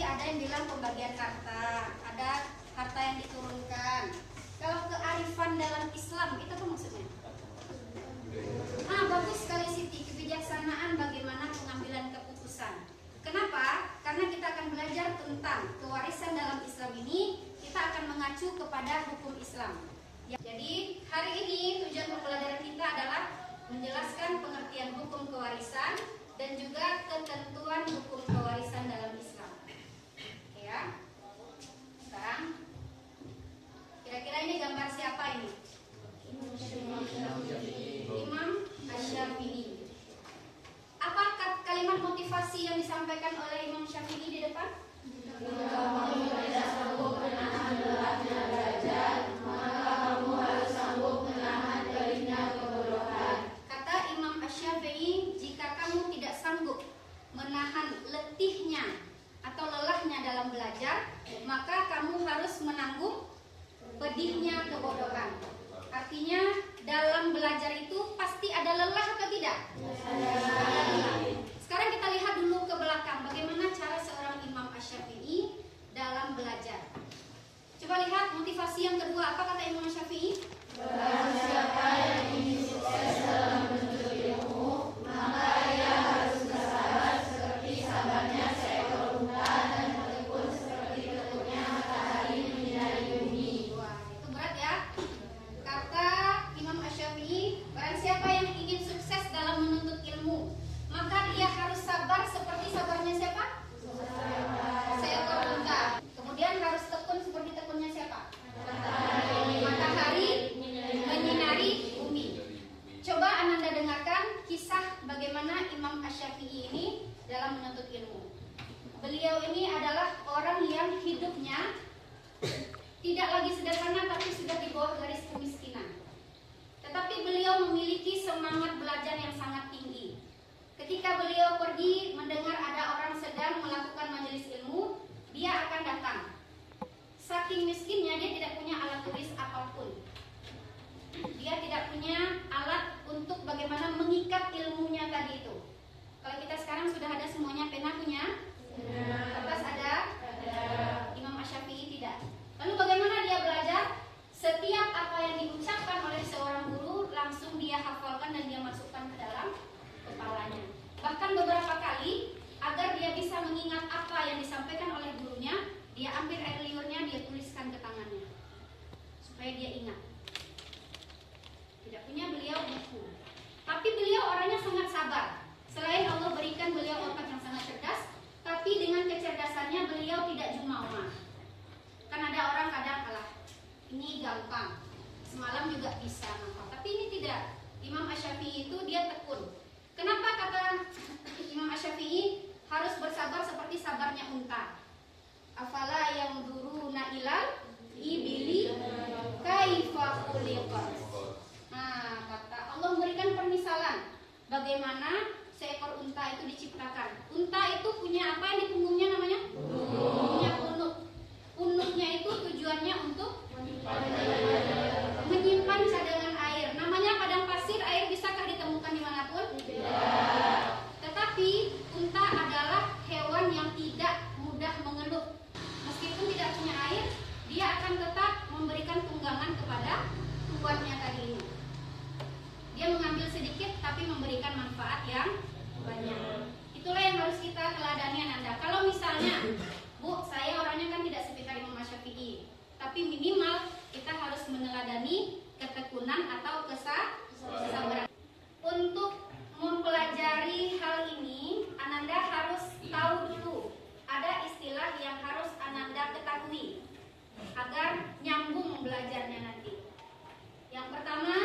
ada yang bilang pembagian harta, ada harta yang diturunkan. Kalau kearifan dalam Islam itu apa maksudnya? Bagus sekali Siti, kebijaksanaan bagaimana pengambilan keputusan. Kenapa? Karena kita akan belajar tentang kewarisan dalam Islam ini, kita akan mengacu kepada hukum Islam. Jadi hari ini tujuan pembelajaran kita adalah menjelaskan pengertian hukum kewarisan dan juga ketentuan hukum kewarisan dalam Islam. Oke ya. Sekarang kira-kira ini gambar siapa ini? Imam Asy-Syafi'i. Apa kalimat motivasi yang disampaikan oleh Imam Syafi'i di depan? Kamu tidak sanggup menahan gelapnya derajat, maka kamu harus sanggup menahan gelapnya kebodohan. Kata Imam Asy-Syafi'i, jika kamu tidak sanggup menahan letihnya atau lelahnya dalam belajar, maka kamu harus menanggung pedihnya kebodohan. Artinya dalam belajar itu pasti ada lelah atau tidak? Ada lelah. Sekarang kita lihat dulu ke belakang bagaimana cara seorang Imam Asy-Syafi'i dalam belajar. Coba lihat motivasi yang kedua, apa kata Imam Asy-Syafi'i? Barang siapa yang ingin sukses dalam menuntut ilmu, maka ia harus bersabar seperti sabarnya seekor unta dan bertekun seperti tekunnya matahari menyinari bumi. Wah, itu berat ya. Kata Imam Asy-Syafi'i, barang siapa yang ingin sukses dalam menuntut ilmu, maka dia harus sabar seperti sabarnya siapa? Seekor unta. Kemudian harus tekun seperti tekunnya siapa? Matahari menyinari bumi. Coba Ananda dengarkan kisah bagaimana Imam Asy-Syafi'i ini dalam menuntut ilmu. Beliau ini adalah orang yang hidupnya tidak lagi sederhana tapi sudah di bawah garis kemiskinan. Tetapi beliau memiliki semangat belajar yang sangat tinggi. Ketika beliau pergi mendengar ada orang sedang melakukan majelis ilmu, dia akan datang. Saking miskinnya dia tidak punya alat tulis apapun. Dia tidak punya alat untuk bagaimana mengikat ilmunya tadi itu. Kalau kita sekarang sudah ada semuanya, pena punya? Kertas ada? Imam Asy-Syafi'i tidak. Lalu bagaimana dia belajar? Setiap apa yang diucapkan oleh seorang guru langsung dia hafalkan dan dia masukkan ke dalam kepalanya. Bahkan beberapa kali agar dia bisa mengingat apa yang disampaikan oleh gurunya, dia ambil air liurnya, dia tuliskan ke tangannya supaya dia ingat. Tidak punya beliau buku, tapi beliau orangnya sangat sabar. Selain Allah berikan beliau otak yang sangat cerdas, tapi dengan kecerdasannya beliau tidak jumawa. Kan ada orang kadang kalah, ini gampang, semalam juga bisa nampak, tapi ini tidak. Imam Asy-Syafi'i itu dia tekun. Kenapa kata Imam Asy-Syafi'i harus bersabar seperti sabarnya unta? Afala yang duruna ilal ibili kaifa khuliqat. Nah, kata Allah memberikan permisalan bagaimana seekor unta itu diciptakan. Unta itu punya apa yang di punggungnya namanya? Punya punuk. Punuknya itu tujuannya untuk menyimpan cadangan air. Namanya padang pasir, air bisakah ditemukan dimanapun? Tidak. Tetapi unta adalah hewan yang tidak mudah mengeluh. Meskipun tidak punya air, dia akan tetap memberikan tunggangan kepada tuannya tadi ini. Dia mengambil sedikit tapi memberikan manfaat yang banyak. Itulah yang harus kita teladani Ananda. Kalau misalnya, Bu, saya orangnya kan tidak sepikar Imam Asy-Syafi'i, tapi minimal kita harus meneladani ketekunan atau kesabaran. Untuk mempelajari hal ini, Ananda harus tahu dulu ada istilah yang harus Ananda ketahui agar nyambung belajarnya nanti. Yang pertama,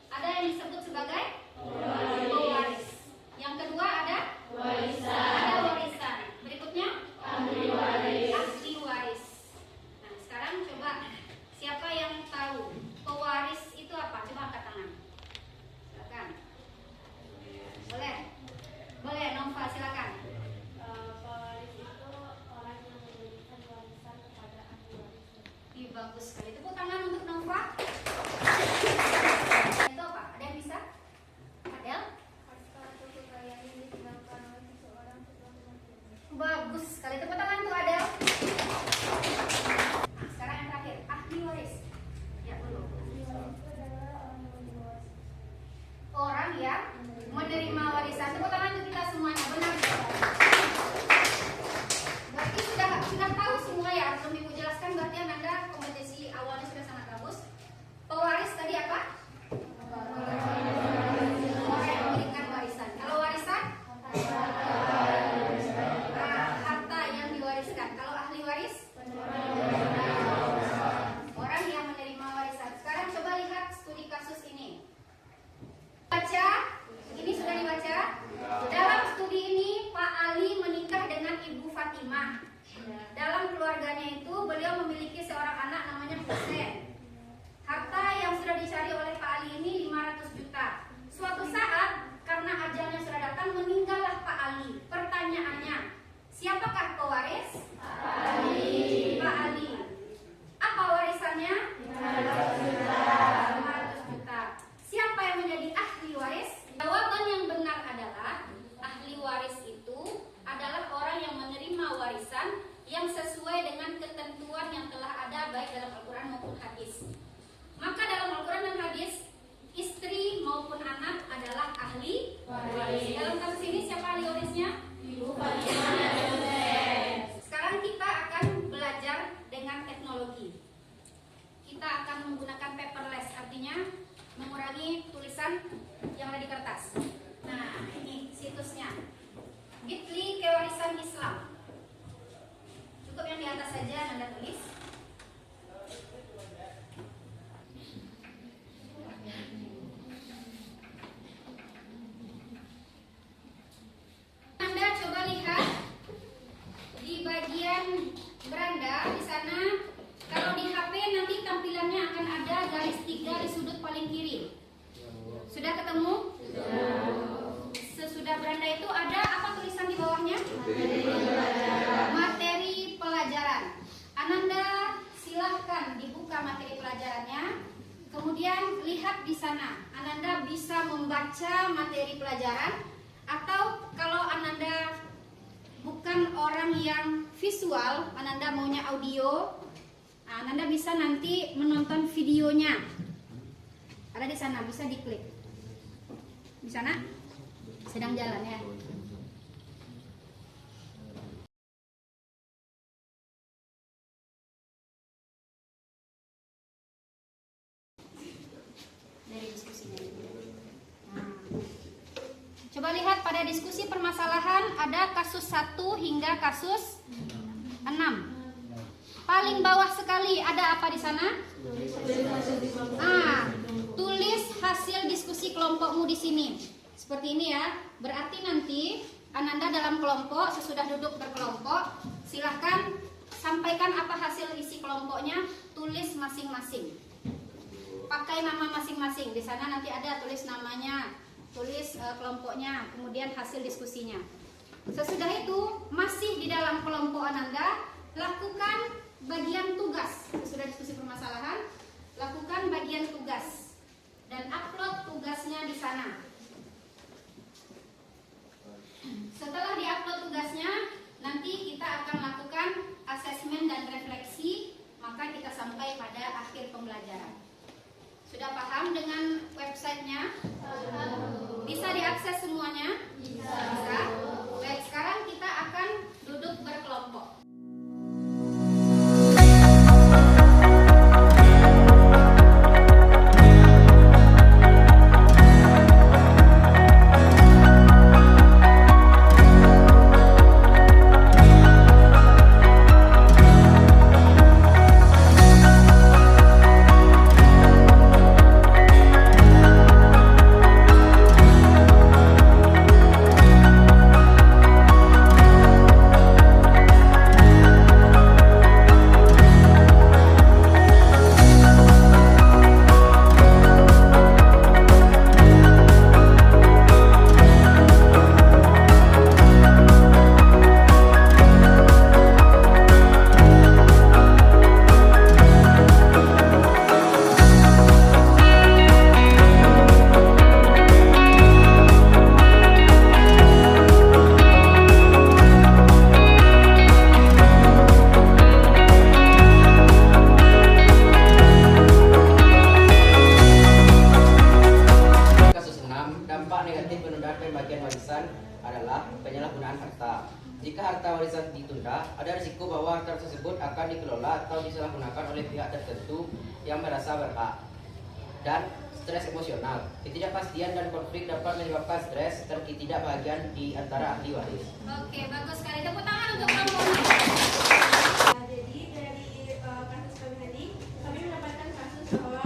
ada yang disebut sebagai pewaris. Yang kedua ada warisan. Ada warisan. Berikutnya ahli waris. Ahli waris. Nah, sekarang coba siapa yang tahu pewaris itu apa? Coba angkat tangan. Silakan. Boleh. Boleh, Nova silakan. Pewaris itu orang yang memberikan warisan kepada ahli warisnya. Bagus sekali. Tepuk tangan untuk Nova. Itu apa? Ada yang bisa? Adel? Harta atau kekayaan yang ditinggalkan oleh seseorang setelah matinya. Bagus sekali. Tepuk tangan untuk Adel. Siapakah pewaris? Ali. Pak Ali. Apa warisannya? 500 juta. Siapa yang menjadi ahli waris? Jawaban yang benar adalah ahli waris itu adalah orang yang menerima warisan yang sesuai dengan ketentuan yang telah ada baik dalam Al-Quran maupun hadis. Maka dalam Al-Quran dan hadis, istri maupun anak adalah ahli waris. Dalam kasus ini siapa ahli warisnya? Ibu Fatimah. Sekarang kita akan belajar dengan teknologi. Kita akan menggunakan paperless, artinya mengurangi tulisan yang ada di kertas. Nah, ini situsnya. Bitli Kewarisan Islam. Cukup yang di atas saja Anda tulis. Anda coba lihat di bagian beranda di sana. Kalau di HP nanti tampilannya akan ada garis 3 di sudut paling kiri. Sudah ketemu? Sesudah beranda itu ada apa tulisan di bawahnya? Materi pelajaran. Ananda silahkan dibuka materi pelajarannya. Kemudian lihat di sana. Ananda bisa membaca materi pelajaran, atau kalau Ananda bukan orang yang visual, Ananda maunya audio, Ananda bisa nanti menonton videonya. Ada di sana, bisa diklik. Di sana sedang jalan ya. Dari diskusinya. Coba lihat pada diskusi permasalahan ada kasus 1 hingga kasus 6. Paling bawah sekali ada apa di sana? Tulis hasil diskusi kelompokmu di sini. Seperti ini ya. Berarti nanti Ananda dalam kelompok, sesudah duduk berkelompok, silahkan sampaikan apa hasil isi kelompoknya, tulis masing-masing. Pakai nama masing-masing. Di sana nanti ada tulis namanya, tulis kelompoknya, kemudian hasil diskusinya. Sesudah itu masih di dalam kelompok Ananda, lakukan bagian tugas. Sesudah diskusi permasalahan, lakukan bagian tugas dan upload tugasnya di sana. Setelah diupload tugasnya, nanti kita akan lakukan asesmen dan refleksi, maka kita sampai pada akhir pembelajaran. Sudah paham dengan websitenya? Bisa diakses semuanya? Bisa. Baik, sekarang kita akan duduk berkelompok. penyalahgunaan harta. Jika harta warisan ditunda, ada risiko bahwa harta tersebut akan dikelola atau disalahgunakan oleh pihak tertentu yang merasa berhak. Dan stres emosional. Ketidakpastian dan konflik dapat menyebabkan stres dan ketidakbahagiaan di antara ahli waris. Oke, bagus sekali. Tepuk tangan untuk kamu. Jadi dari kasus kami tadi, kami mendapatkan kasus bahwa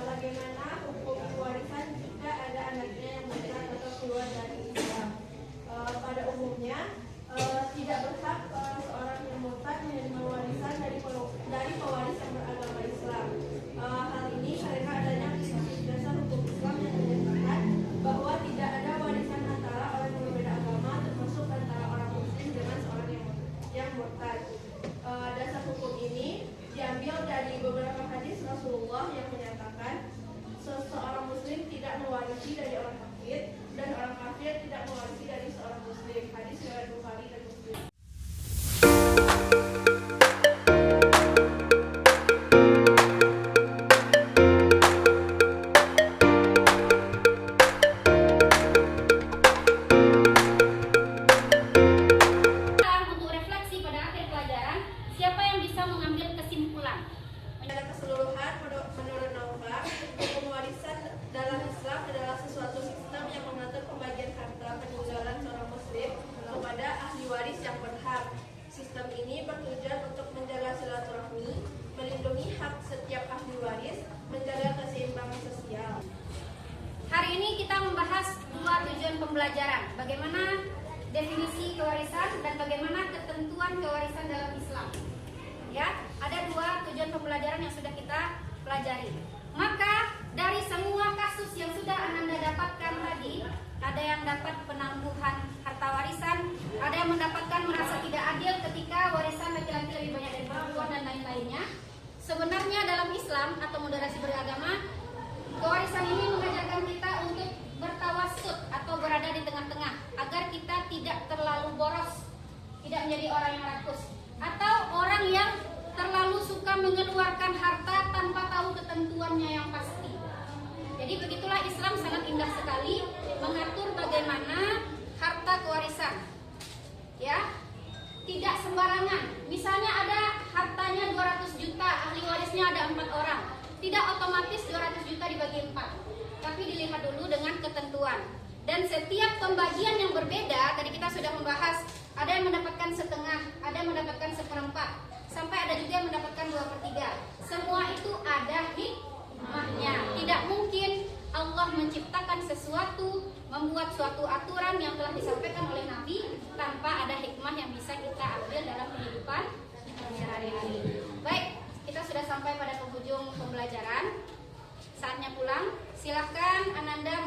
bagaimana hukum warisan jika ada anaknya yang murtad atau keluar dari Islam. Pada umumnya tidak berhak seorang yang murtad menerima warisan dari pewaris yang beragama Islam. Hal ini karena adanya prinsip dasar hukum Islam yang menyatakan bahwa tidak ada warisan antara orang yang berbeda agama, termasuk antara orang Muslim dengan seorang yang yang menyatakan seseorang muslim tidak mewarisi dari orang kafir dan orang kafir tidak mewarisi dari seorang muslim. Hadis riwayat Bukhari dan Muslim. Untuk refleksi pada akhir pelajaran, siapa yang bisa mengambil kesimpulan? Secara keseluruhan, menurut Naufal, hukum warisan dalam Islam adalah sesuatu sistem yang mengatur pembagian harta peninggalan seorang muslim kepada ahli waris yang berhak. Sistem ini bertujuan untuk menjaga silaturahmi, melindungi hak setiap ahli waris, menjaga keseimbangan sosial. Hari ini kita membahas dua tujuan pembelajaran, bagaimana definisi kewarisan dan bagaimana ketentuan kewarisan dalam Islam. Ya, ada dua tujuan pembelajaran yang sudah kita pelajari. Maka dari semua kasus yang sudah Ananda dapatkan tadi, ada yang dapat penangguhan harta warisan, ada yang mendapatkan merasa tidak adil ketika warisan laki-laki lebih banyak dari perempuan dan lain-lainnya. Sebenarnya dalam Islam atau moderasi beragama, kewarisan ini mengajarkan kita untuk bertawasud atau berada di tengah-tengah agar kita tidak terlalu boros, tidak menjadi orang yang rakus, atau orang yang terlalu suka mengeluarkan harta tanpa tahu ketentuannya yang pasti. Jadi begitulah Islam sangat indah sekali mengatur bagaimana harta kewarisan. Ya, tidak sembarangan. Misalnya ada hartanya 200 juta, ahli warisnya ada 4 orang. Tidak otomatis 200 juta dibagi 4. Tapi dilihat dulu dengan ketentuan. Dan setiap pembagian yang berbeda, tadi kita sudah membahas, ada yang mendapatkan setengah, ada yang mendapatkan seperempat, sampai ada juga yang mendapatkan 2/3. Semua itu ada hikmahnya. Tidak mungkin Allah menciptakan sesuatu, membuat suatu aturan yang telah disampaikan oleh Nabi tanpa ada hikmah yang bisa kita ambil dalam kehidupan sehari-hari. Baik, kita sudah sampai pada penghujung pembelajaran. Saatnya pulang. Silahkan Ananda